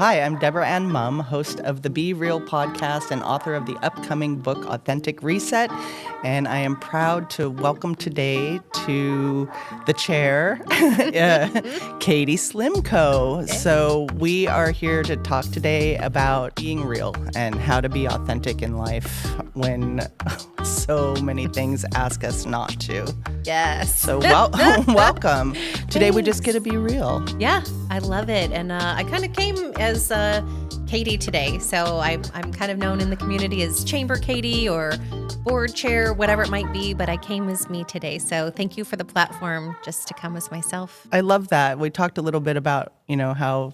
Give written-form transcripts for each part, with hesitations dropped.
Hi, I'm Debra Ann Mumm, host of the Be Real podcast and author of the upcoming book, Authentic Reset. And I am proud to welcome today to the chair, Katie Slimko. So we are here to talk today about being real and how to be authentic in life when so many things ask us not to. Yes. So welcome. Today we just get to be real. Yeah, I love it. And I kind of came as Katie today. So I'm kind of known in the community as Chamber Katie or board chair, whatever it might be. But I came as me today. So thank you for the platform just to come as myself. I love that. We talked a little bit about, how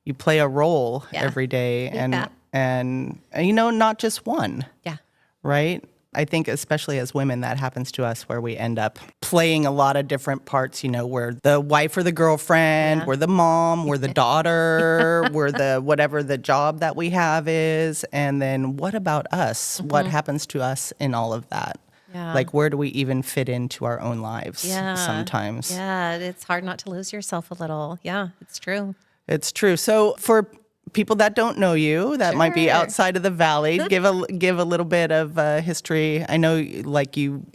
you play a role every day and not just one. Yeah. Right? I think especially as women, that happens to us where we end up playing a lot of different parts, we're the wife or the girlfriend, we're the mom, we're the daughter, we're the whatever the job that we have is. And then what about us? Mm-hmm. What happens to us in all of that? Yeah. Like, where do we even fit into our own lives sometimes? Yeah, it's hard not to lose yourself a little. Yeah, it's true. It's true. So for people that don't know you, that might be outside of the valley, give a little bit of history. I know,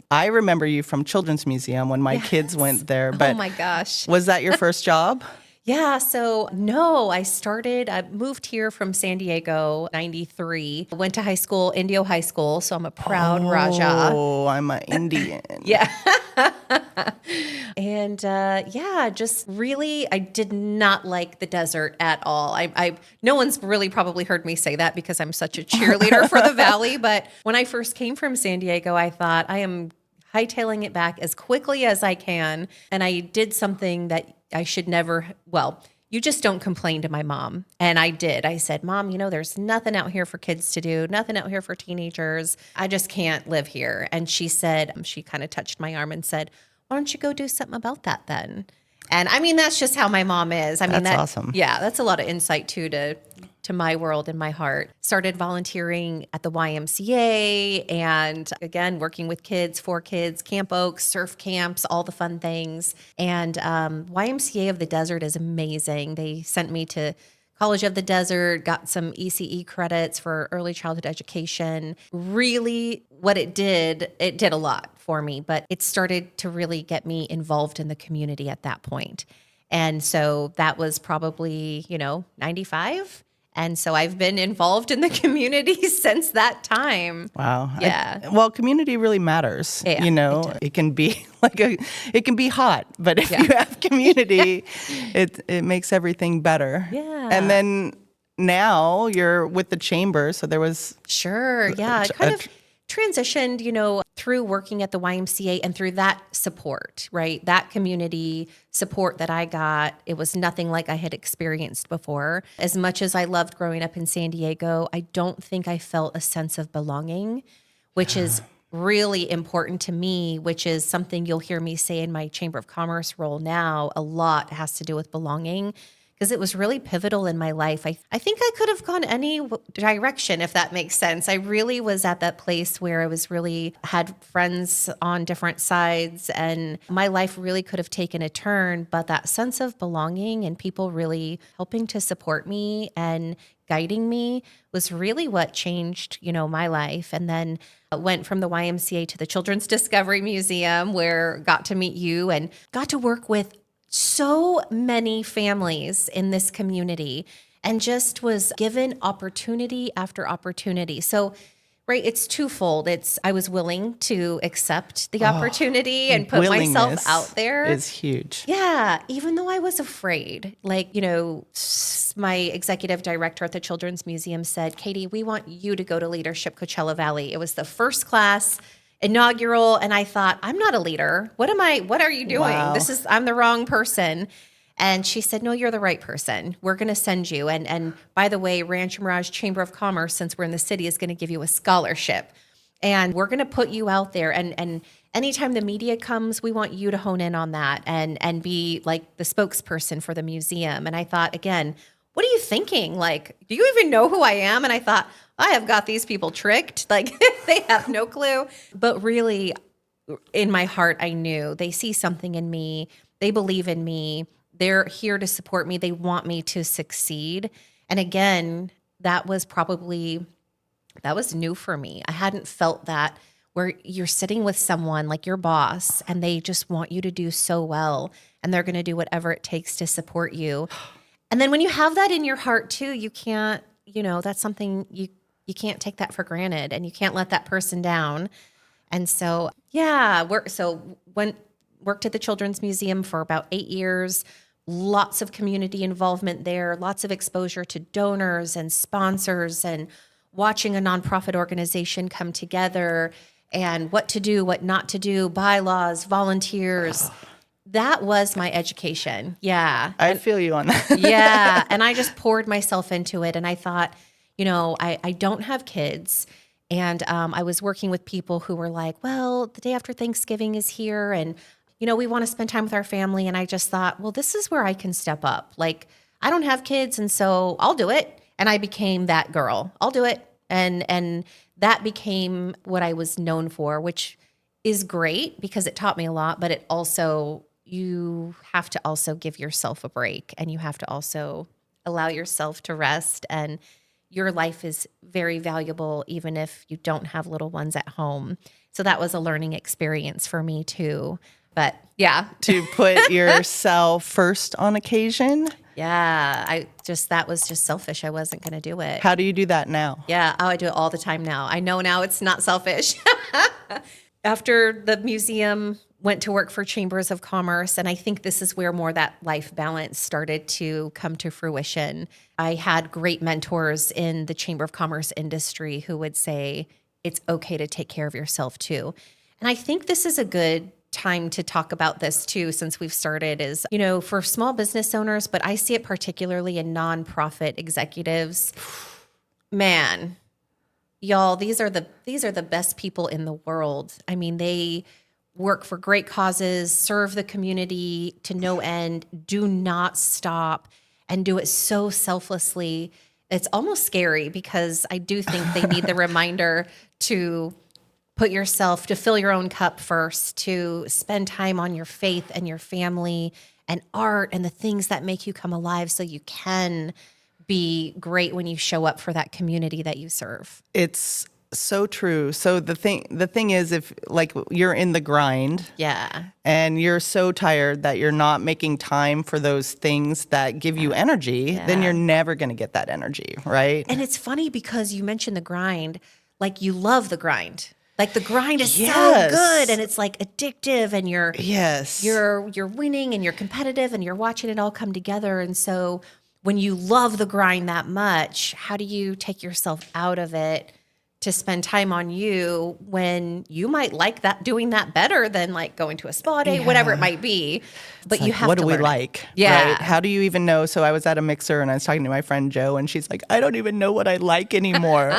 I remember you from Children's Museum when my kids went there. But oh my gosh, was that your first job? Yeah, so no, I moved here from San Diego, 93. Went to high school, Indio High School, so I'm a proud Raja. Oh, I'm an Indian. Yeah. And just really, I did not like the desert at all. No one's really probably heard me say that because I'm such a cheerleader for the valley. But when I first came from San Diego, I thought I am hightailing it back as quickly as I can. And I did something that I should never, you just don't complain to my mom. And I did. I said, Mom, there's nothing out here for kids to do, nothing out here for teenagers. I just can't live here. And she said, she kind of touched my arm and said, why don't you go do something about that then? And that's just how my mom is. That's awesome. Yeah, that's a lot of insight too to my world and my heart. Started volunteering at the YMCA and again, working with kids, for kids, Camp Oaks, surf camps, all the fun things. And YMCA of the Desert is amazing. They sent me to College of the Desert, got some ECE credits for early childhood education. Really, what it did a lot for me, but it started to really get me involved in the community at that point. And so that was probably, 95. And so I've been involved in the community since that time. Wow. Yeah. Community really matters. Yeah, it can be it can be hot, but if you have community, it makes everything better. Yeah. And then now you're with the chamber, so there was I kind of transitioned, through working at the YMCA and through that support, right? That community support that I got, it was nothing like I had experienced before. As much as I loved growing up in San Diego, I don't think I felt a sense of belonging, which is really important to me, which is something you'll hear me say in my Chamber of Commerce role now. A lot has to do with belonging, because it was really pivotal in my life. I think I could have gone any direction, if that makes sense. I really was at that place where I was had friends on different sides, and my life really could have taken a turn. But that sense of belonging and people really helping to support me and guiding me was really what changed, my life. And then I went from the YMCA to the Children's Discovery Museum, where I got to meet you and got to work with so many families in this community and just was given opportunity after opportunity. So, it's twofold. I was willing to accept the opportunity and put myself out there. Is huge. Yeah, even though I was afraid. My executive director at the Children's Museum said, Katie, we want you to go to Leadership Coachella Valley. It was the first class, inaugural, and I thought, I'm not a leader. What are you doing? Wow. I'm the wrong person. And she said, no, you're the right person. We're going to send you. And by the way, Rancho Mirage Chamber of Commerce, since we're in the city, is going to give you a scholarship. And we're going to put you out there. And anytime the media comes, we want you to hone in on that and be like the spokesperson for the museum. And I thought, again, what are you thinking? Do you even know who I am? And I thought, I have got these people tricked. They have no clue. But really, in my heart, I knew they see something in me. They believe in me. They're here to support me. They want me to succeed. And again, that was new for me. I hadn't felt that, where you're sitting with someone like your boss and they just want you to do so well and they're going to do whatever it takes to support you. And then when you have that in your heart too, you can't, that's something you can't take that for granted, and you can't let that person down. And so, worked at the Children's Museum for about 8 years. Lots of community involvement there, lots of exposure to donors and sponsors, and watching a nonprofit organization come together and what to do, what not to do, bylaws, volunteers. That was my education. Yeah. I feel you on that. Yeah. And I just poured myself into it. And I thought, I don't have kids. And I was working with people who were like, well, the day after Thanksgiving is here, and we want to spend time with our family. And I just thought, well, this is where I can step up. Like, I don't have kids, and so I'll do it. And I became that girl. I'll do it. And that became what I was known for, which is great because it taught me a lot, but it also, you have to also give yourself a break, and you have to also allow yourself to rest. And your life is very valuable, even if you don't have little ones at home. So that was a learning experience for me too. But yeah. To put yourself first on occasion. Yeah. That was just selfish. I wasn't going to do it. How do you do that now? Yeah. Oh, I do it all the time now. I know now it's not selfish. After the museum, went to work for Chambers of Commerce, and I think this is where more that life balance started to come to fruition. I had great mentors in the Chamber of Commerce industry who would say, it's okay to take care of yourself too. And I think this is a good time to talk about this too, since we've started, is, for small business owners, but I see it particularly in nonprofit executives. Man, y'all, these are the best people in the world. I mean, they work for great causes, serve the community to no end, do not stop, and do it so selflessly. It's almost scary, because I do think they need the reminder to to fill your own cup first, to spend time on your faith and your family and art and the things that make you come alive, so you can be great when you show up for that community that you serve. It's so true. So the thing is, if like you're in the grind, yeah, and you're so tired that you're not making time for those things that give you energy, then you're never going to get that energy, right? And it's funny because you mentioned the grind, like you love the grind. Like the grind is so good, and it's like addictive, and you're winning, and you're competitive, and you're watching it all come together. And so when you love the grind that much, how do you take yourself out of it to spend time on you, when you might like that, doing that better than like going to a spa day, whatever it might be. But you have what to do we learn like? it. Yeah. Right? How do you even know? So I was at a mixer and I was talking to my friend Jo, and she's like, I don't even know what I like anymore.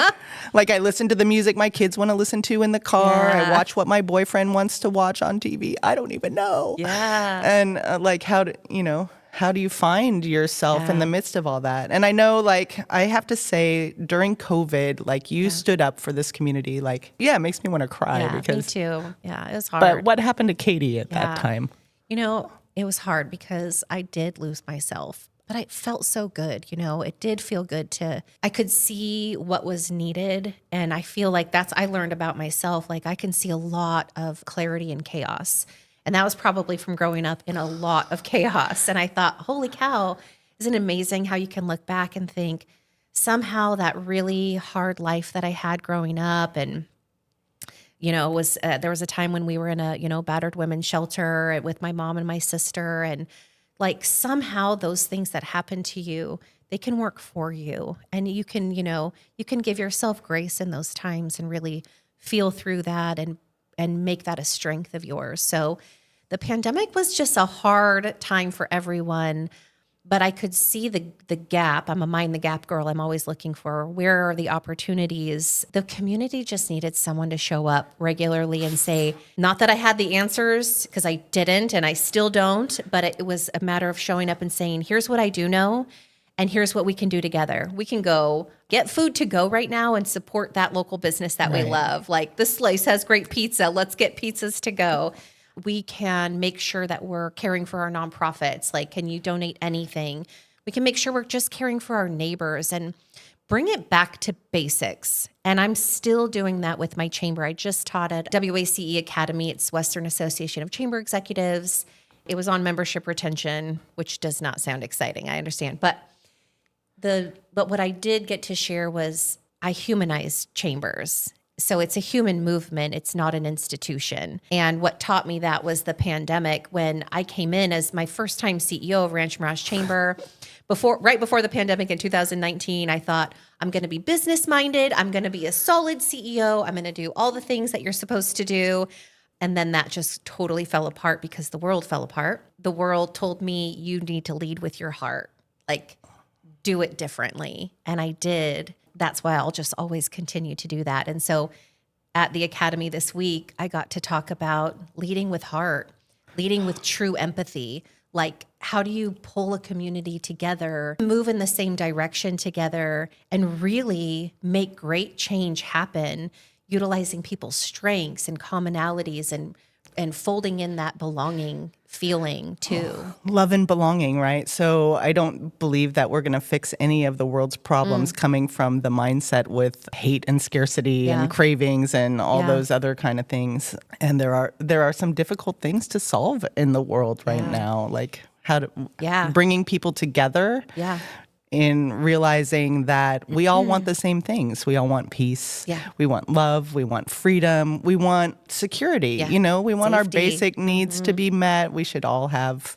Like, I listen to the music my kids want to listen to in the car. Yeah. I watch what my boyfriend wants to watch on TV. I don't even know. Yeah. And how do you find yourself in the midst of all that? And I know, like, I have to say, during COVID, like, you stood up for this community. Like, it makes me want to cry. Yeah, because me too. Yeah, it was hard. But what happened to Katie at that time? It was hard because I did lose myself, but it felt so good. It did feel good I could see what was needed. And I feel like I learned about myself. Like, I can see a lot of clarity in chaos. And that was probably from growing up in a lot of chaos. And I thought, holy cow, isn't it amazing how you can look back and think somehow that really hard life that I had growing up, and there was a time when we were in a battered women's shelter with my mom and my sister, and like somehow those things that happen to you, they can work for you, and you can give yourself grace in those times and really feel through that and make that a strength of yours. So the pandemic was just a hard time for everyone, but I could see the gap. I'm a mind the gap girl. I'm always looking for, where are the opportunities? The community just needed someone to show up regularly and say, not that I had the answers, because I didn't and I still don't, but it was a matter of showing up and saying, here's what I do know, and here's what we can do together. We can go get food to go right now and support that local business that we love. Like, this place has great pizza. Let's get pizzas to go. We can make sure that we're caring for our nonprofits. Like, can you donate anything? We can make sure we're just caring for our neighbors and bring it back to basics. And I'm still doing that with my chamber. I just taught at WACE Academy. It's Western Association of Chamber Executives. It was on membership retention, which does not sound exciting, I understand. But what I did get to share was I humanized chambers. So it's a human movement. It's not an institution. And what taught me that was the pandemic when I came in as my first time CEO of Rancho Mirage Chamber. Right before the pandemic in 2019, I thought, I'm going to be business minded. I'm going to be a solid CEO. I'm going to do all the things that you're supposed to do. And then that just totally fell apart because the world fell apart. The world told me, you need to lead with your heart. Like, do it differently. And I did. That's why I'll just always continue to do that. And so at the Academy this week, I got to talk about leading with heart, leading with true empathy. Like, how do you pull a community together, move in the same direction together, and really make great change happen, utilizing people's strengths and commonalities and folding in that belonging feeling too. Love and belonging, right? So I don't believe that we're going to fix any of the world's problems coming from the mindset with hate and scarcity and cravings and all those other kind of things. And there are some difficult things to solve in the world right now, like how to bringing people together. In realizing that we all want the same things. We all want peace. We want love. We want freedom. We want security. We want our basic needs to be met. We should all have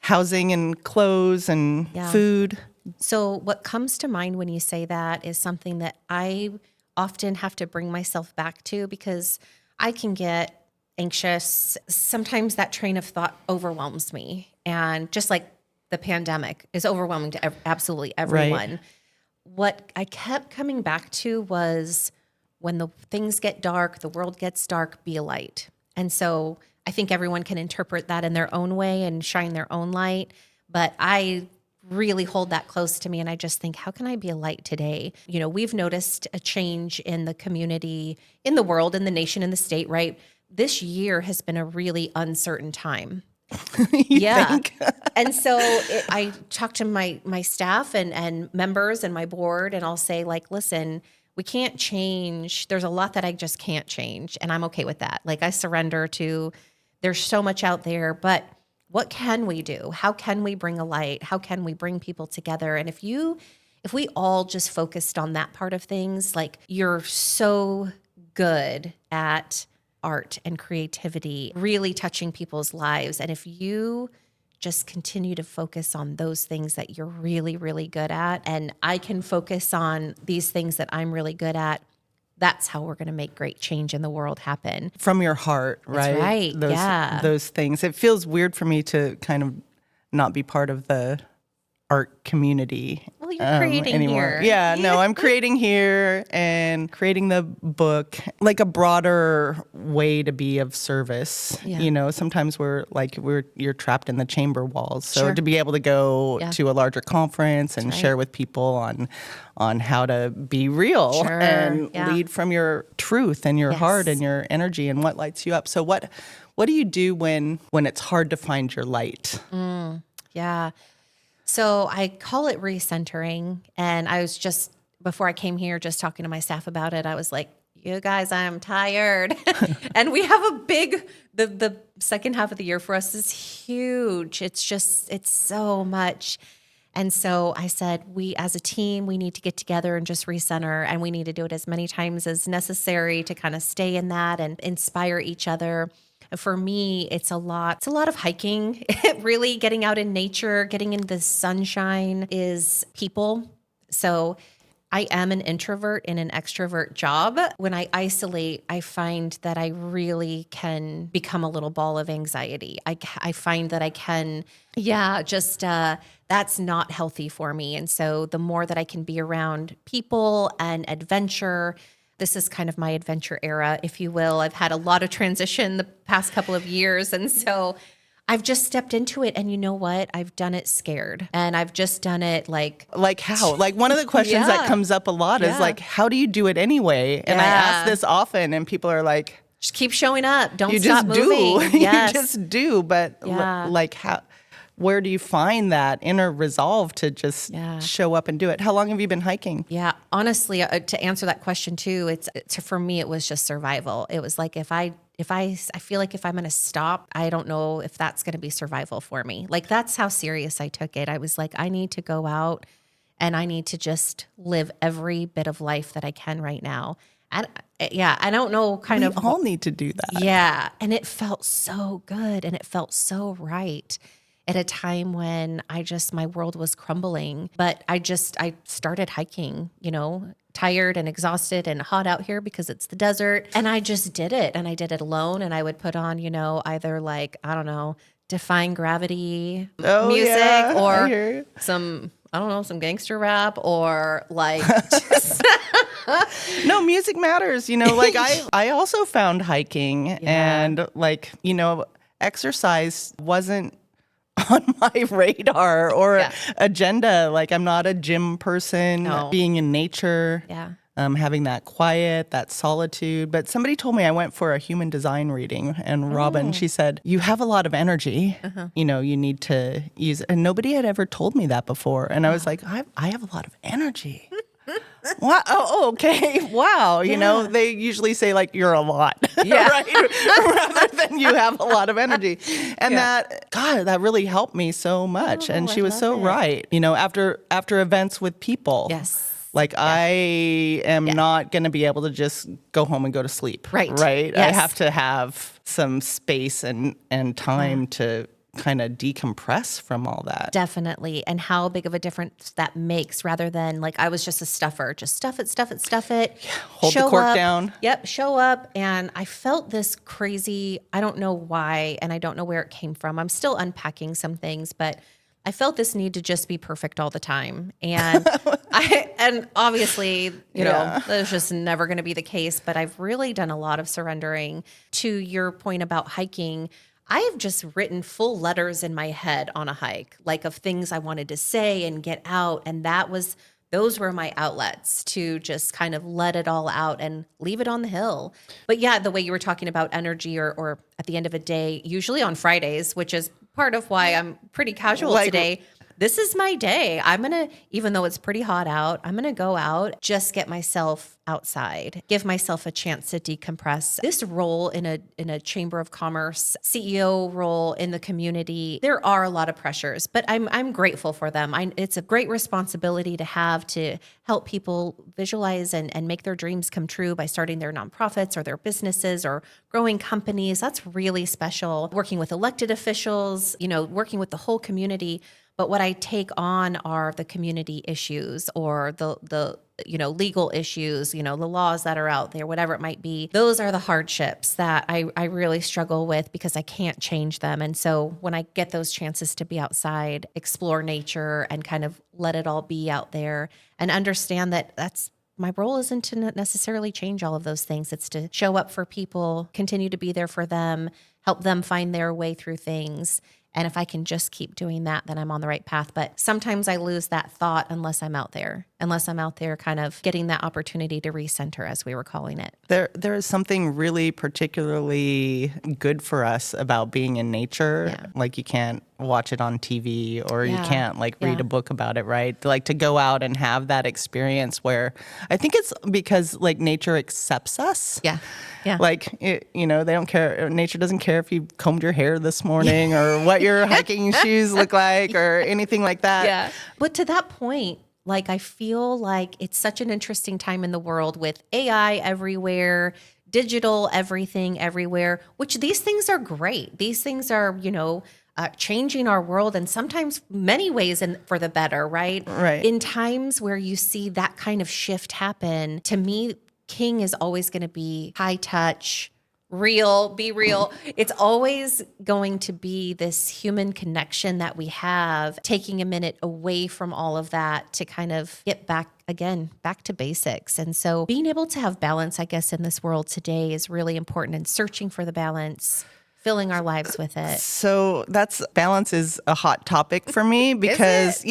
housing and clothes and food. So what comes to mind when you say that is something that I often have to bring myself back to because I can get anxious. Sometimes that train of thought overwhelms me. And just like the pandemic is overwhelming to absolutely everyone. Right. What I kept coming back to was when the things get dark, the world gets dark, be a light. And so I think everyone can interpret that in their own way and shine their own light. But I really hold that close to me. And I just think, how can I be a light today? We've noticed a change in the community, in the world, in the nation, in the state, right? This year has been a really uncertain time. Think? And so I talk to my staff and members and my board, and I'll say, like, listen, we can't change. There's a lot that I just can't change. And I'm okay with that. Like, I surrender to, there's so much out there, but what can we do? How can we bring a light? How can we bring people together? And if we all just focused on that part of things, like, you're so good at art and creativity, really touching people's lives. And if you just continue to focus on those things that you're really, really good at, and I can focus on these things that I'm really good at, that's how we're going to make great change in the world happen. From your heart, right? That's right. Those things. It feels weird for me to kind of not be part of the art community. Well, you're creating anymore. here. Yeah, no, I'm creating here and creating the book, like a broader way to be of service. Sometimes you're trapped in the chamber walls. So to be able to go to a larger conference and share with people on how to be real and lead from your truth and your heart and your energy and what lights you up. So what do you do when it's hard to find your light? So I call it recentering. And I was just, before I came here, just talking to my staff about it. I was like, you guys, I'm tired. And we have a big, the second half of the year for us is huge. It's so much. And so I said, we as a team, we need to get together and just recenter. And we need to do it as many times as necessary to kind of stay in that and inspire each other. For me, it's a lot of hiking, really getting out in nature, getting in the sunshine is people. So I am an introvert in an extrovert job. When I isolate, I find that I really can become a little ball of anxiety. I find that I can, that's not healthy for me. And so the more that I can be around people and adventure, this is kind of my adventure era, if you will. I've had a lot of transition the past couple of years. And so I've just stepped into it. And you know what? I've done it scared. And I've just done it like how? Like one of the questions that comes up a lot is like, how do you do it anyway? And I ask this often and people are like, Just keep showing up. Don't You stop just moving. do. Yes. You just do. But Yeah. like where do you find that inner resolve to just show up and do it? How long have you been hiking? Yeah, honestly, to answer that question too, for me, it was just survival. It was like I feel like if I'm going to stop, I don't know if that's going to be survival for me. Like that's how serious I took it. I was like, I need to go out and I need to just live every bit of life that I can right now. And I don't know We all need to do that. Yeah. And it felt so good and it felt so right at a time when my world was crumbling. But I started hiking, tired and exhausted and hot out here because it's the desert. And I just did it. And I did it alone. And I would put on, either like, I don't know, Defying Gravity music or some gangster rap or like just No, music matters. Like I also found hiking and like, exercise wasn't on my radar or agenda. Like I'm not a gym person. Being in nature, having that quiet, that solitude. But somebody told me I went for a human design reading, and Robin, she said, you have a lot of energy, you need to use it. And nobody had ever told me that before. And I was like, I have a lot of energy. Wow. Oh, okay. Wow. They usually say like you're a lot, right? Rather than you have a lot of energy. And that really helped me so much. And she was so right. After events with people. Yes. Like I am not going to be able to just go home and go to sleep. Right. Right. Yes. I have to have some space and time to kind of decompress from all that. Definitely. And how big of a difference that makes rather than like I was just a stuffer. Just stuff it. Yeah, hold the cork down. Yep. Show up. And I felt this crazy, I don't know why, and I don't know where it came from. I'm still unpacking some things, but I felt this need to just be perfect all the time. And and obviously, that's just never going to be the case, but I've really done a lot of surrendering. To your point about hiking, I have just written full letters in my head on a hike, like of things I wanted to say and get out. And those were my outlets to just kind of let it all out and leave it on the hill. But yeah, the way you were talking about energy or at the end of a day, usually on Fridays, which is part of why I'm pretty casual today. This is my day. Even though it's pretty hot out, I'm going to go out, just get myself outside, give myself a chance to decompress. This role in a chamber of commerce, CEO role in the community, there are a lot of pressures, but I'm grateful for them. It's a great responsibility to have to help people visualize and make their dreams come true by starting their nonprofits or their businesses or growing companies. That's really special. Working with elected officials, working with the whole community. But what I take on are the community issues or the legal issues, the laws that are out there, whatever it might be. Those are the hardships that I really struggle with because I can't change them. And so when I get those chances to be outside, explore nature and kind of let it all be out there and understand that my role isn't to necessarily change all of those things. It's to show up for people, continue to be there for them, help them find their way through things. And if I can just keep doing that, then I'm on the right path. But sometimes I lose that thought unless I'm out there kind of getting that opportunity to recenter, as we were calling it. There is something really particularly good for us about being in nature. Yeah. Like you can't watch it on TV or you can't read a book about it, right? Like to go out and have that experience where I think it's because nature accepts us. Yeah. Yeah. They don't care. Nature doesn't care if you combed your hair this morning or what your hiking shoes look like or anything like that. Yeah. But to that point, I feel like it's such an interesting time in the world with AI everywhere, digital everything everywhere, which these things are great. These things are, changing our world and sometimes many ways for the better, right? Right. In times where you see that kind of shift happen, to me, king is always going to be high touch, real, be real. It's always going to be this human connection that we have, taking a minute away from all of that to kind of get back to basics. And so being able to have balance, I guess, in this world today is really important, and searching for the balance, filling our lives with it. So balance is a hot topic for me because,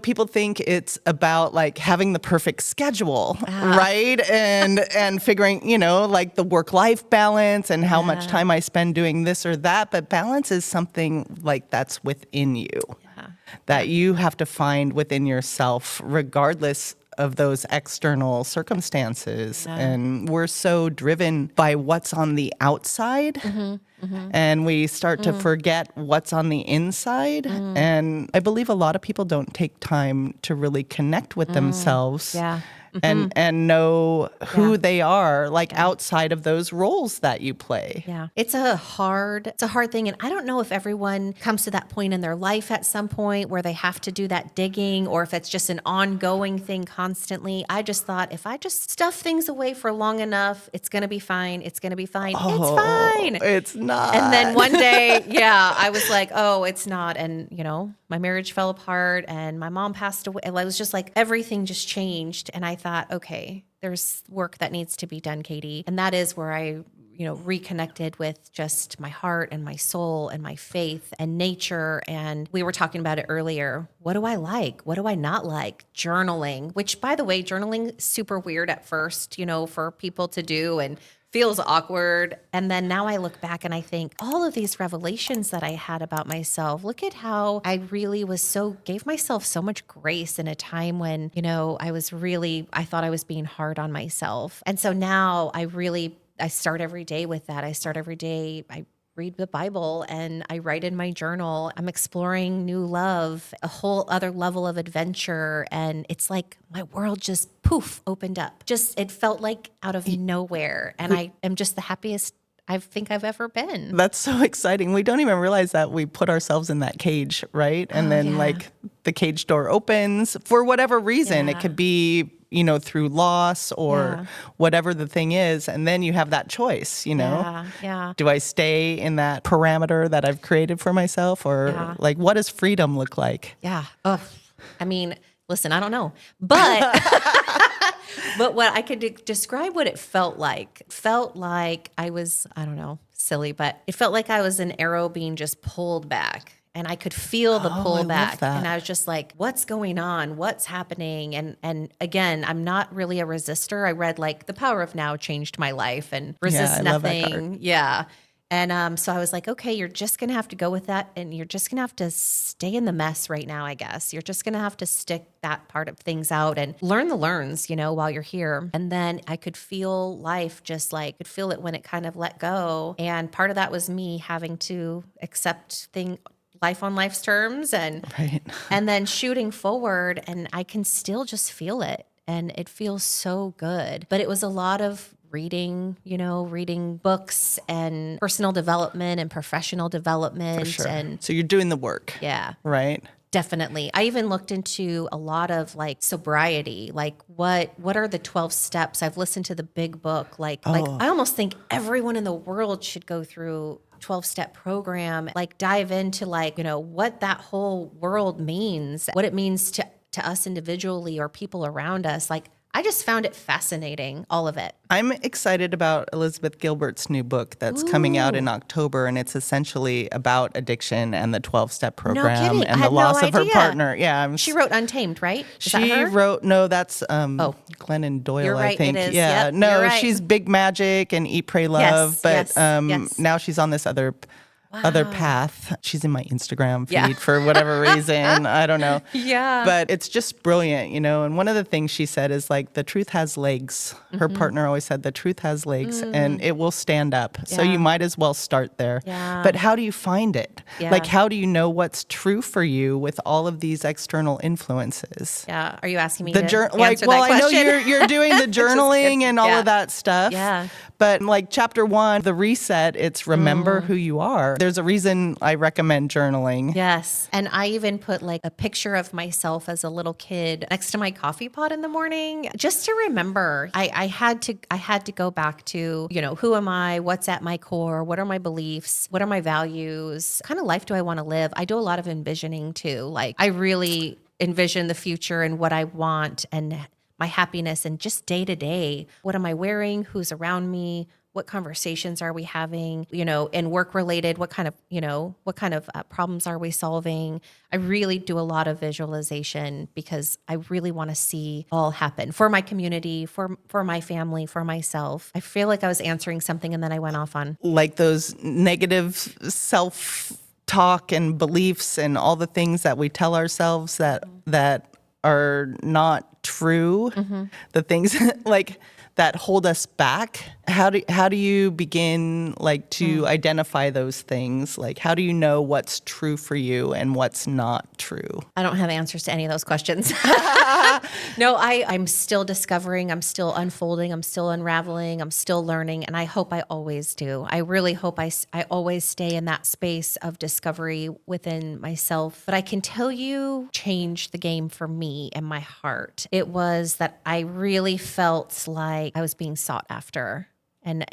people think it's about like having the perfect schedule, right? And figuring, like the work-life balance and how much time I spend doing this or that. But balance is something like that's within you that you have to find within yourself, regardless of those external circumstances. And we're so driven by what's on the outside. And we start to forget what's on the inside. And I believe a lot of people don't take time to really connect with themselves. And know who they are, like outside of those roles that you play. Yeah. It's a hard thing. And I don't know if everyone comes to that point in their life at some point where they have to do that digging, or if it's just an ongoing thing constantly. I just thought if I just stuff things away for long enough, it's going to be fine. It's going to be fine. Oh, it's fine. It's not. And then one day, I was like, oh, it's not. And, my marriage fell apart and my mom passed away. It was just like everything just changed. And I thought, okay, there's work that needs to be done, Katie. And that is where I reconnected with just my heart and my soul and my faith and nature. And we were talking about it earlier. What do I like? What do I not like? Journaling, which by the way, journaling is super weird at first, for people to do and feels awkward. And then now I look back and I think all of these revelations that I had about myself, look at how I really gave myself so much grace in a time when, I thought I was being hard on myself. And so now I start every day with that. I read the Bible and I write in my journal. I'm exploring new love, a whole other level of adventure. And it's like my world just opened up. It felt like out of nowhere. And I am just the happiest I think I've ever been. That's so exciting. We don't even realize that we put ourselves in that cage, right? And then like the cage door opens for whatever reason. It could be through loss or whatever the thing is. And then you have that choice, Do I stay in that parameter that I've created for myself, or like, what does freedom look like? Yeah. Ugh. I mean, listen, I don't know, but, but what I could describe what it felt like I was, I don't know, silly, but it felt like I was an arrow being just pulled back. And I could feel the pull back. And I was just like, what's going on? What's happening? And again, I'm not really a resistor. I read like The Power of Now changed my life and resist nothing. Yeah. And so I was like, okay, you're just going to have to go with that. And you're just going to have to stay in the mess right now, I guess. You're just going to have to stick that part of things out and learn the learns, while you're here. And then I could feel life could feel it when it kind of let go. And part of that was me having to accept life on life's terms and then shooting forward, and I can still just feel it, and it feels so good. But it was a lot of reading books and personal development and professional development. For sure. And so you're doing the work. Yeah. Right? Definitely. I even looked into a lot of like sobriety, like what are the 12 steps? I've listened to the big book. Like I almost think everyone in the world should go through 12-step program, like dive into what that whole world means, what it means to us individually or people around us. Like I just found it fascinating, all of it. I'm excited about Elizabeth Gilbert's new book that's coming out in October, and it's essentially about addiction and the 12-step program and the loss of her partner. Yeah, she wrote Untamed, right? That's Glennon Doyle, you're right, I think. It is. Yeah, yep, no, right. She's Big Magic and Eat, Pray, Love, but now she's on this other path. She's in my Instagram feed for whatever reason. I don't know. Yeah. But it's just brilliant, And one of the things she said is like, the truth has legs. Her partner always said the truth has legs and it will stand up. So you might as well start there. Yeah. But how do you find it? Yeah. Like, how do you know what's true for you with all of these external influences? Yeah. Are you asking me to answer that question? I know you're doing the journaling and all of that stuff. Yeah. But like chapter 1, the reset, it's remember who you are. There's a reason I recommend journaling. Yes. And I even put like a picture of myself as a little kid next to my coffee pot in the morning, just to remember. I had to go back to, who am I? What's at my core? What are my beliefs? What are my values? What kind of life do I want to live? I do a lot of envisioning too. Like I really envision the future and what I want and my happiness and just day to day. What am I wearing? Who's around me? what conversations are we having, and work related, what kind of problems are we solving? I really do a lot of visualization because I really want to see all happen for my community, for my family, for myself. I feel like I was answering something and then I went off on. Like those negative self-talk and beliefs and all the things that we tell ourselves that are not true, the things like that hold us back. How do you begin to identify those things? Like, how do you know what's true for you and what's not true? I don't have answers to any of those questions. No, I'm still discovering, I'm still unfolding, I'm still unraveling, I'm still learning, and I hope I always do. I really hope I always stay in that space of discovery within myself. But I can tell you, changed the game for me and my heart. It was that I really felt like I was being sought after. And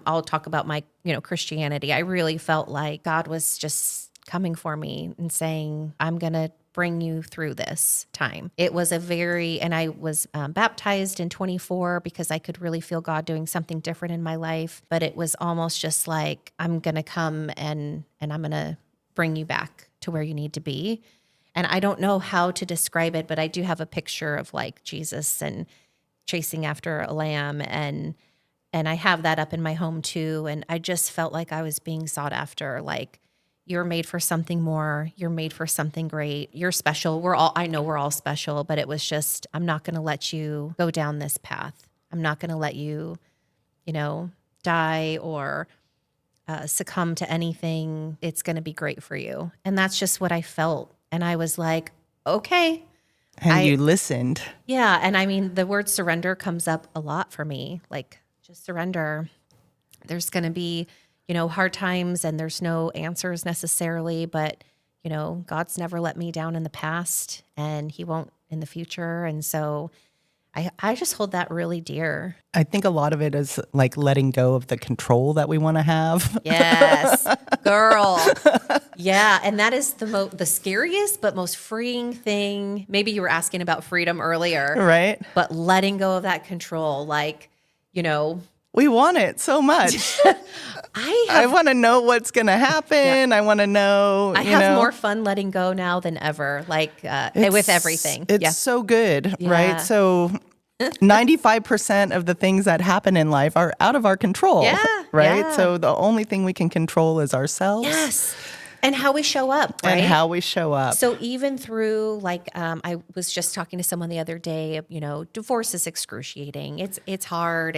I'll talk about my, Christianity. I really felt like God was just coming for me and saying, I'm going to bring you through this time. It was and I was baptized in 24 because I could really feel God doing something different in my life. But it was almost just like, I'm going to come and I'm going to bring you back to where you need to be. And I don't know how to describe it, but I do have a picture of like Jesus and chasing after a lamb, and I have that up in my home too. And I just felt like I was being sought after, like, you're made for something more. You're made for something great. You're special. I know we're all special, but it was just, I'm not going to let you go down this path. I'm not going to let you, die or succumb to anything. It's going to be great for you. And that's just what I felt. And I was like, okay. And you listened. Yeah. And I mean, the word surrender comes up a lot for me. Like, just surrender. There's going to be, hard times and there's no answers necessarily, but, God's never let me down in the past and he won't in the future. And so I just hold that really dear. I think a lot of it is like letting go of the control that we want to have. Yes, girl. Yeah, and that is the scariest but most freeing thing. Maybe you were asking about freedom earlier. Right. But letting go of that control, we want it so much. I want to know what's going to happen. Yeah. I want to know. I have more fun letting go now than ever, with everything. It's so good, right? So 95% of the things that happen in life are out of our control, right? Yeah. So the only thing we can control is ourselves. Yes. And how we show up, right? And how we show up. So even through, I was just talking to someone the other day, divorce is excruciating. It's hard.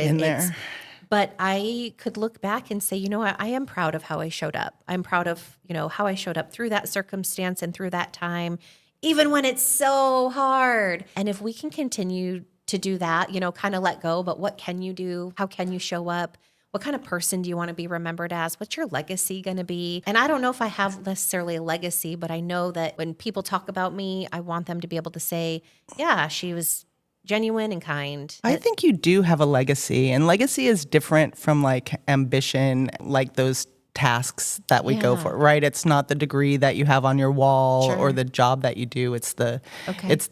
But I could look back and say, I am proud of how I showed up. I'm proud of, how I showed up through that circumstance and through that time, even when it's so hard. And if we can continue to do that, kind of let go, but what can you do? How can you show up? What kind of person do you want to be remembered as? What's your legacy going to be? And I don't know if I have necessarily a legacy, but I know that when people talk about me, I want them to be able to say, yeah, she was genuine and kind. I think you do have a legacy, and legacy is different from ambition, like those tasks that we go for, right? It's not the degree that you have on your wall or the job that you do. It's the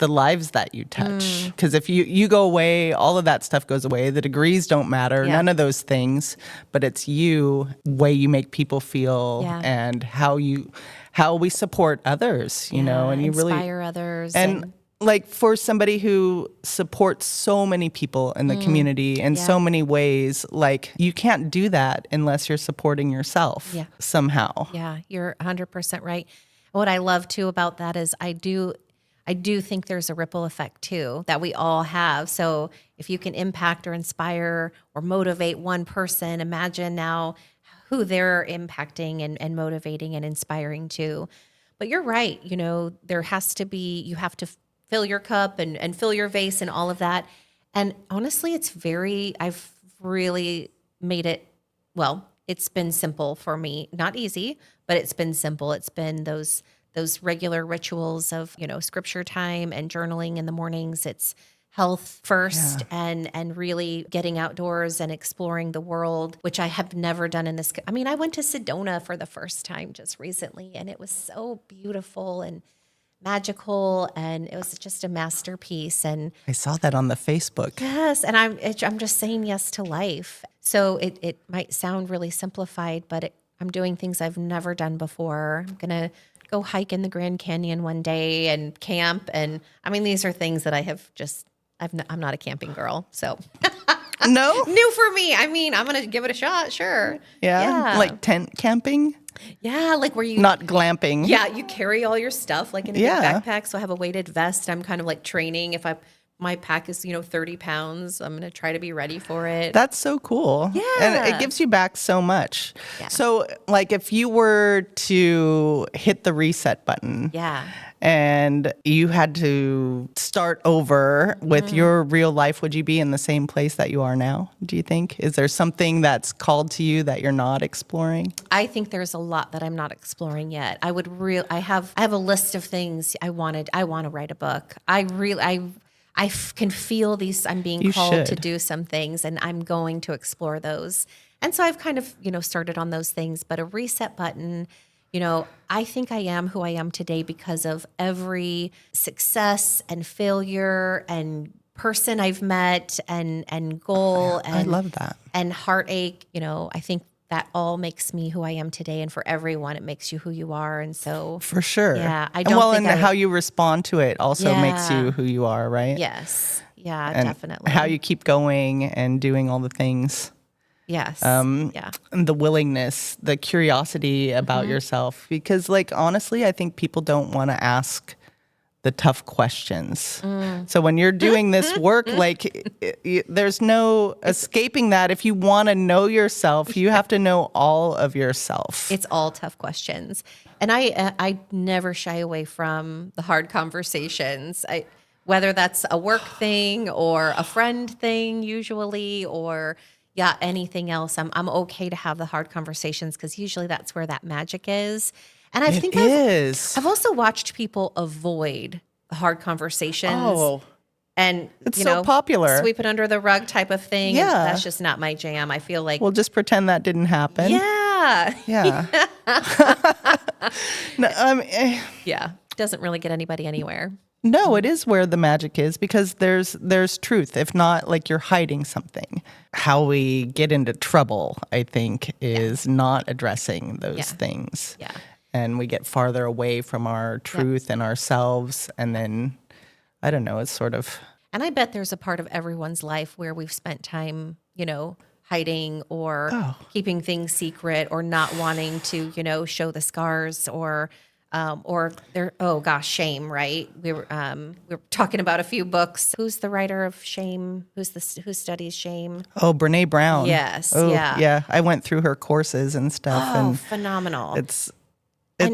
lives that you touch. Because if you go away, all of that stuff goes away. The degrees don't matter, none of those things, but it's way you make people feel and how we support others, and you really inspire others. And like for somebody who supports so many people in the community in so many ways, you can't do that unless you're supporting yourself somehow. Yeah, you're 100% right. What I love too about that is I do think there's a ripple effect too that we all have. So if you can impact or inspire or motivate one person, imagine now who they're impacting and motivating and inspiring too. But you're right. There has to be, you have to fill your cup and fill your vase and all of that. And honestly, I've really made it, it's been simple for me. Not easy, but it's been simple. It's been those regular rituals of, scripture time and journaling in the mornings. It's health first and really getting outdoors and exploring the world, which I have never done in this. I mean, I went to Sedona for the first time just recently, and it was so beautiful and magical, and it was just a masterpiece. And I saw that on the Facebook. Yes, and I'm just saying yes to life. So it might sound really simplified, but I'm doing things I've never done before. I'm going to go hike in the Grand Canyon one day and camp. And I mean, these are things that I have just, I'm not a camping girl. So No? new for me. I mean, I'm going to give it a shot. Sure. Yeah. Like tent camping? Yeah. Like where you, Not glamping. yeah, you carry all your stuff like in a big Yeah. backpack. So I have a weighted vest. I'm kind of like training. If my pack is, 30 pounds, I'm going to try to be ready for it. That's so cool. Yeah. And it gives you back so much. Yeah. So, like, if you were to hit the reset button Yeah. and you had to start over with your real life, would you be in the same place that you are now, do you think? Is there something that's called to you that you're not exploring? I think there's a lot that I'm not exploring yet. I have a list of things I want to write a book. I can feel these, I'm being You called to should. do some things, and I'm going to explore those. And so I've kind of, started on those things, but a reset button, I think I am who I am today because of every success and failure and person I've met and goal I and love that. and heartache. I think that all makes me who I am today. And for everyone, it makes you who you are. And so, For sure. Yeah, I And don't well, think and I- how you respond to it also makes Yeah. you who you are, right? yes. Yeah, And definitely. how you keep going and doing all the things. yes. Yeah. And the willingness, the curiosity about yourself. Because, like, honestly, I think people don't want to ask the tough questions. So when you're doing this work, like, there's no escaping that. If you want to know yourself, you have to know all of yourself. It's all tough questions. And I never shy away from the hard conversations. Whether that's a work thing or a friend thing usually, or anything else. I'm okay to have the hard conversations because usually that's where that magic is. And I think I've also watched people avoid the hard conversations. Oh, And it's so popular. sweep it under the rug type of thing. Yeah. That's just not my jam. I feel like Well, just pretend that didn't happen. yeah. Yeah. No, Yeah. Doesn't really get anybody anywhere. no, it is where the magic is because there's truth. If not, like you're hiding something. How we get into trouble, I think, is not addressing those things. Yeah. And we get farther away from our truth and ourselves. And then, I don't know, it's sort of... And I bet there's a part of everyone's life where we've spent time, hiding or keeping things secret or not wanting to, show the scars or shame, right? We were talking about a few books. Who's the writer of shame? Who studies shame? Oh, Brene Brown. Yes, Oh, yeah. Yeah, I went through her courses and stuff. Oh, And phenomenal. it's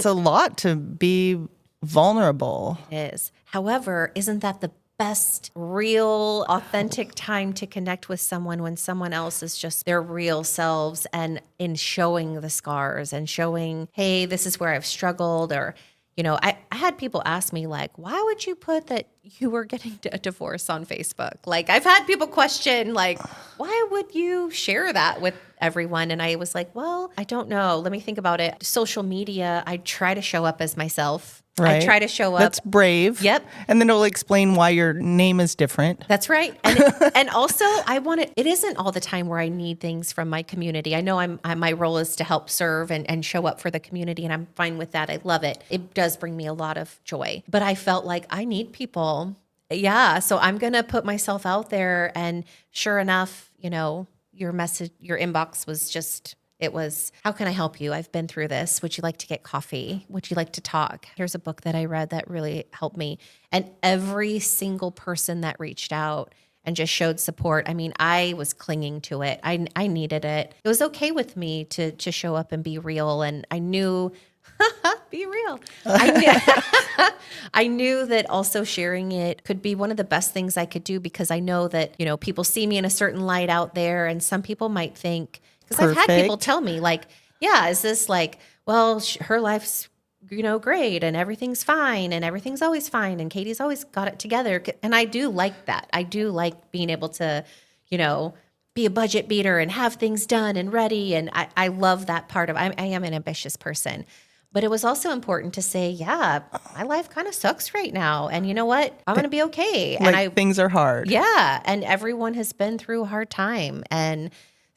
a lot to be vulnerable. It is. However, isn't that the best, real, authentic time to connect with someone when someone else is just their real selves and in showing the scars and showing, hey, this is where I've struggled or, I had people ask me like, why would you put that you were getting a divorce on Facebook? Like I've had people question like, why would you share that with everyone? And I was like, well, I don't know. Let me think about it. Social media, I try to show up as myself. Right. I try to show up. That's brave. Yep. And then it'll explain why your name is different. That's right. And and also it isn't all the time where I need things from my community. I know my role is to help serve and show up for the community and I'm fine with that. I love it. It does bring me a lot of joy. But I felt like I need people. Yeah. So I'm going to put myself out there and sure enough, your message, your inbox was just, it was, how can I help you? I've been through this. Would you like to get coffee? Would you like to talk? Here's a book that I read that really helped me. And every single person that reached out and just showed support, I mean, I was clinging to it. I needed it. It was okay with me to show up and be real. And I knew, be real. I knew that also sharing it could be one of the best things I could do because I know that, people see me in a certain light out there and some people might think, because I've had people tell me like, yeah, is this like, well, her life's, great and everything's fine and everything's always fine and Katie's always got it together. And I do like that. I do like being able to, be a budget beater and have things done and ready. And I love that part of, I am an ambitious person. But it was also important to say, yeah, my life kind of sucks right now. And you know what? I'm going to be okay. Things are hard. Yeah. And everyone has been through a hard time. And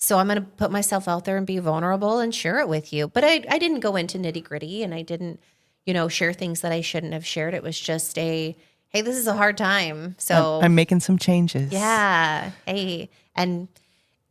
So I'm going to put myself out there and be vulnerable and share it with you. But I didn't go into nitty gritty, and I didn't, share things that I shouldn't have shared. It was just hey, this is a hard time. So I'm making some changes. yeah. Hey, and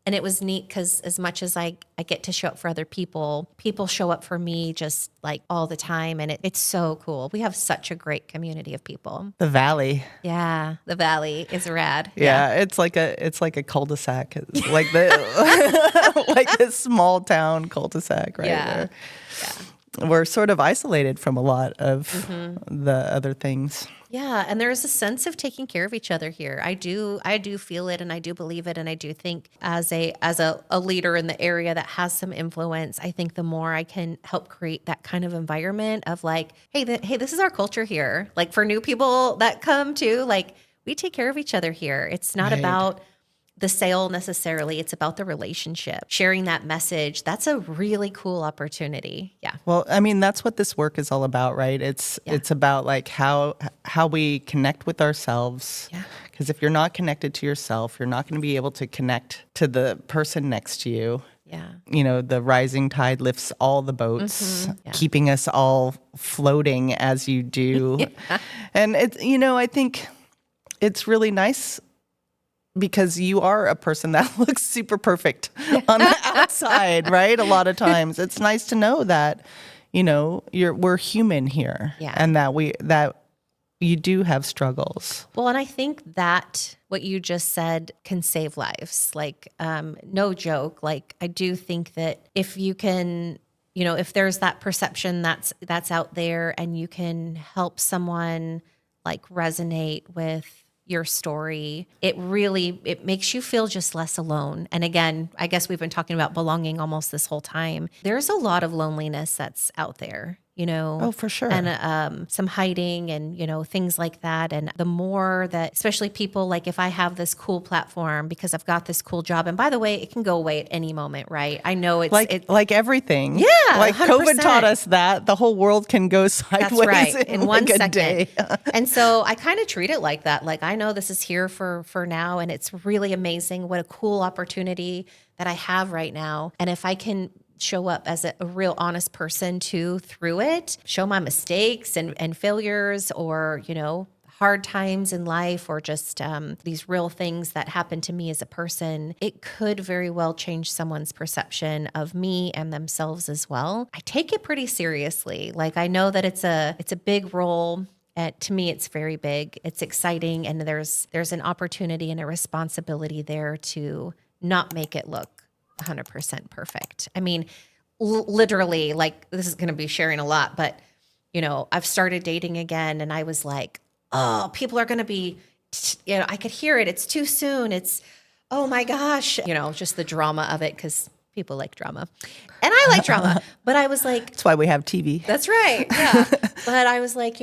it was neat because as much as I get to show up for other people show up for me just like all the time. And it's so cool. We have such a great community of people. The Valley. Yeah. The Valley is rad. Yeah. It's like a cul-de-sac. It's like the like this small town cul-de-sac, right? Yeah. We're sort of isolated from a lot of the other things. Yeah, and there's a sense of taking care of each other here. I do feel it, and I do believe it, and I do think as a leader in the area that has some influence, I think the more I can help create that kind of environment of like, hey, this is our culture here. Like for new people that come too, like we take care of each other here. It's not about the sale necessarily. It's about the relationship, sharing that message. That's a really cool opportunity. Yeah. Well, I mean, that's what this work is all about, right? It's about like how we connect with ourselves. Yeah. Because if you're not connected to yourself, you're not going to be able to connect to the person next to you. Yeah. The rising tide lifts all the boats, Yeah. keeping us all floating as you do. Yeah. And it's, I think it's really nice because you are a person that looks super perfect on the outside, right? A lot of times it's nice to know that, we're human here, and that you do have struggles. Well, and I think that what you just said can save lives. Like, no joke. Like, I do think that if you can, if there's that perception that's out there, and you can help someone like resonate with your story, it makes you feel just less alone. And again, I guess we've been talking about belonging almost this whole time. There's a lot of loneliness that's out there, Oh, for sure. And some hiding and, things like that. And the more that, especially people, like if I have this cool platform because I've got this cool job, and by the way, it can go away at any moment, right? I know it's like everything. Yeah. Like 100%. COVID taught us that the whole world can go sideways. That's right. In like 1 second. Day. And so I kind of treat it like that. Like I know this is here for now, and it's really amazing. What a cool opportunity that I have right now. And if I can show up as a real honest person too through it, show my mistakes and failures, or, hard times in life, or just these real things that happen to me as a person, it could very well change someone's perception of me and themselves as well. I take it pretty seriously. Like I know that it's a big role. To me, it's very big. It's exciting, and there's an opportunity and a responsibility there to not make it look 100% perfect. I mean, literally, like this is going to be sharing a lot, but I've started dating again, and I was like, oh, people are going to be, I could hear it. It's too soon. It's, oh my gosh, just the drama of it, because people like drama, and I like drama. But I was like, that's why we have TV. That's right. Yeah. But I was like,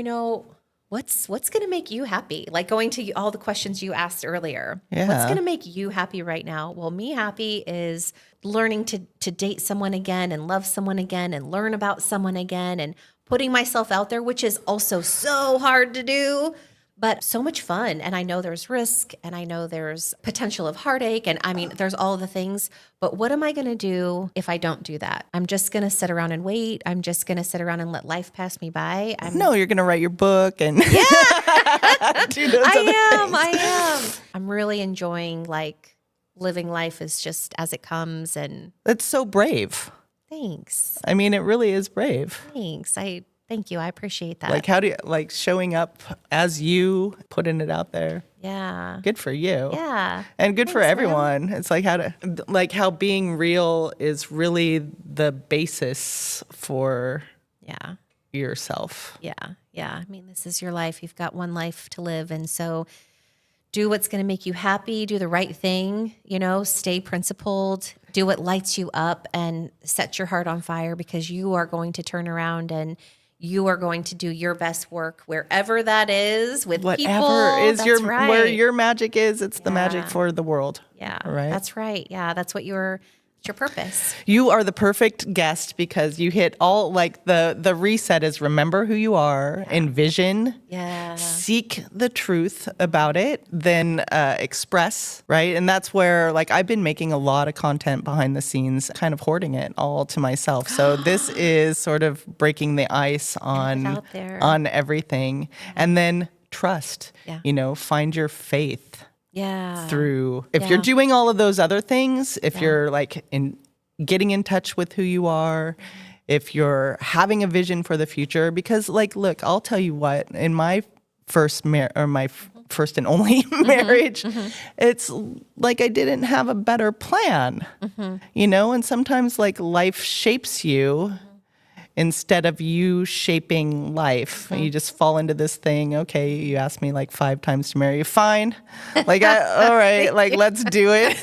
what's going to make you happy? Like going to all the questions you asked earlier. Yeah. What's going to make you happy right now? Well, me happy is learning to date someone again and love someone again and learn about someone again and putting myself out there, which is also so hard to do, but so much fun. And I know there's risk, and I know there's potential of heartache, and I mean, there's all the things, but what am I going to do if I don't do that? I'm just going to sit around and wait. I'm just going to sit around and let life pass me by. No, you're going to write your book and do those other things. I am. I'm really enjoying like living life as just as it comes. And it's so brave. Thanks. I mean, it really is brave. Thanks. Thank you. I appreciate that. Like, how do you, like, showing up as you, putting it out there? Yeah. Good for you. Yeah. And good for everyone. It's like how being real is really the basis for yourself. Yeah. Yeah. I mean, this is your life. You've got one life to live. And so do what's going to make you happy, do the right thing, stay principled, do what lights you up, and set your heart on fire, because you are going to turn around and you are going to do your best work wherever that is with whatever people. Is that's your right. Where your magic is, it's the magic for the world. Yeah. Right. That's right. Yeah. That's what you're your purpose. You are the perfect guest because you hit all, like, the reset is remember who you are, envision, seek the truth about it, then express, right? And that's where, like, I've been making a lot of content behind the scenes, kind of hoarding it all to myself. So this is sort of breaking the ice on everything. And then trust, find your faith. Through, if you're doing all of those other things, if you're like getting in touch with who you are, if you're having a vision for the future, because like, look, I'll tell you what, in my first first and only marriage, it's like I didn't have a better plan, and sometimes like life shapes you. Instead of you shaping life, you just fall into this thing. Okay, you asked me like 5 times to marry you. Fine. Like, all right, like, let's do it.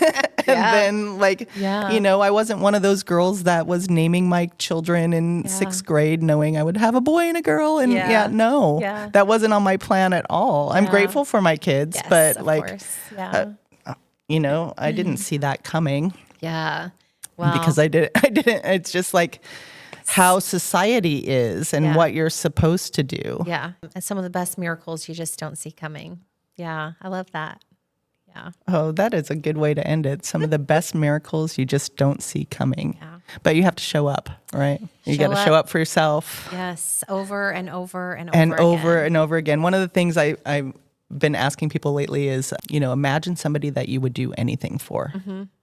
And then I wasn't one of those girls that was naming my children in 6th grade knowing I would have a boy and a girl. And that wasn't on my plan at all. I'm grateful for my kids, but like, I didn't see that coming. Yeah. Wow. Because I didn't, it's just like, how society is and what you're supposed to do. Yeah. And some of the best miracles you just don't see coming. Yeah. I love that. Yeah. Oh, that is a good way to end it. Some of the best miracles you just don't see coming. Yeah. But you have to show up, right? You got to show up for yourself. Yes. Over and over and over and over and over again. One of the things I've been asking people lately is, imagine somebody that you would do anything for,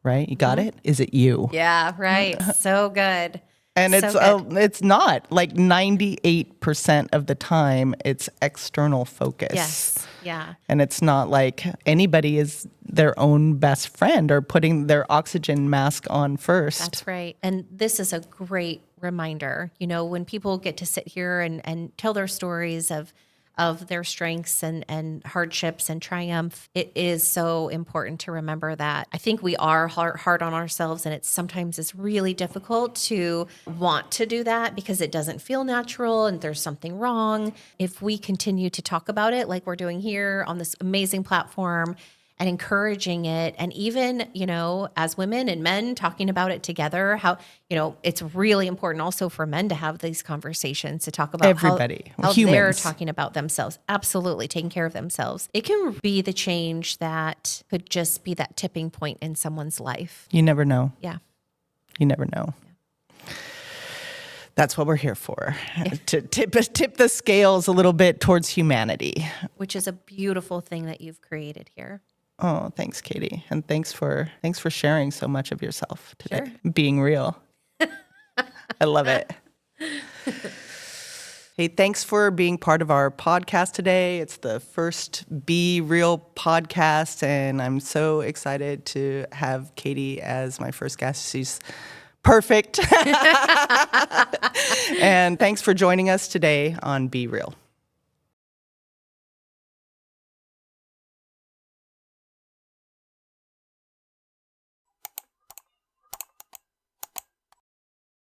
right? You got it? Is it you? Yeah. Right. So good. And it's not like 98% of the time it's external focus. Yes. Yeah. And it's not like anybody is their own best friend or putting their oxygen mask on first. That's right. And this is a great reminder, when people get to sit here and tell their stories of their strengths and hardships and triumph, it is so important to remember that. I think we are hard on ourselves, and sometimes it's really difficult to want to do that because it doesn't feel natural and there's something wrong. If we continue to talk about it like we're doing here on this amazing platform and encouraging it, and even, as women and men talking about it together, how, it's really important also for men to have these conversations, to talk about everybody, how humans. They're talking about themselves. Absolutely. Taking care of themselves. It can be the change that could just be that tipping point in someone's life. You never know. Yeah. You never know. Yeah. That's what we're here for, to tip the scales a little bit towards humanity. Which is a beautiful thing that you've created here. Oh, thanks, Katie. And thanks for sharing so much of yourself today. Sure. Being real. I love it. Hey, thanks for being part of our podcast today. It's the first Be Real podcast, and I'm so excited to have Katie as my first guest. She's perfect. And thanks for joining us today on Be Real.